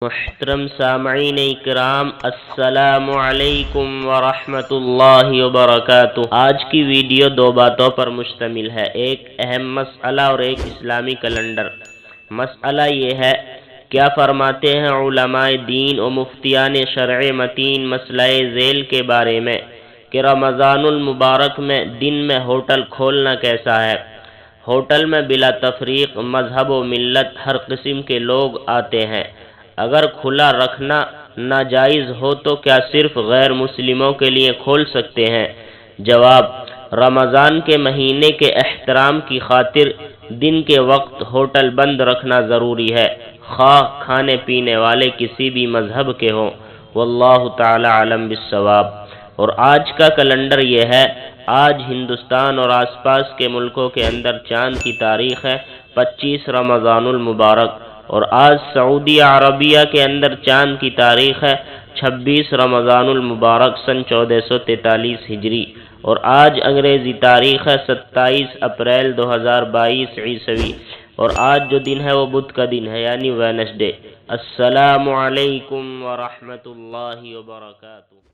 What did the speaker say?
محترم سامعین اکرام، السلام علیکم ورحمۃ اللہ وبرکاتہ۔ آج کی ویڈیو دو باتوں پر مشتمل ہے، ایک اہم مسئلہ اور ایک اسلامی کیلنڈر۔ مسئلہ یہ ہے، کیا فرماتے ہیں علماء دین و مفتیان شرع متین مسئلہ ذیل کے بارے میں کہ رمضان المبارک میں دن میں ہوٹل کھولنا کیسا ہے؟ ہوٹل میں بلا تفریق مذہب و ملت ہر قسم کے لوگ آتے ہیں، اگر کھلا رکھنا ناجائز ہو تو کیا صرف غیر مسلموں کے لیے کھول سکتے ہیں؟ جواب: رمضان کے مہینے کے احترام کی خاطر دن کے وقت ہوٹل بند رکھنا ضروری ہے، خواہ کھانے پینے والے کسی بھی مذہب کے ہوں۔ واللہ تعالی عالم بالصواب۔ اور آج کا کیلنڈر یہ ہے، آج ہندوستان اور آس پاس کے ملکوں کے اندر چاند کی تاریخ ہے 25 رمضان المبارک، اور آج سعودی عربیہ کے اندر چاند کی تاریخ ہے 26 رمضان المبارک سن 1443 ہجری، اور آج انگریزی تاریخ ہے 27 اپریل 2022 عیسوی، اور آج جو دن ہے وہ بدھ کا دن ہے، یعنی وینسڈے۔ السلام علیکم ورحمۃ اللہ وبرکاتہ۔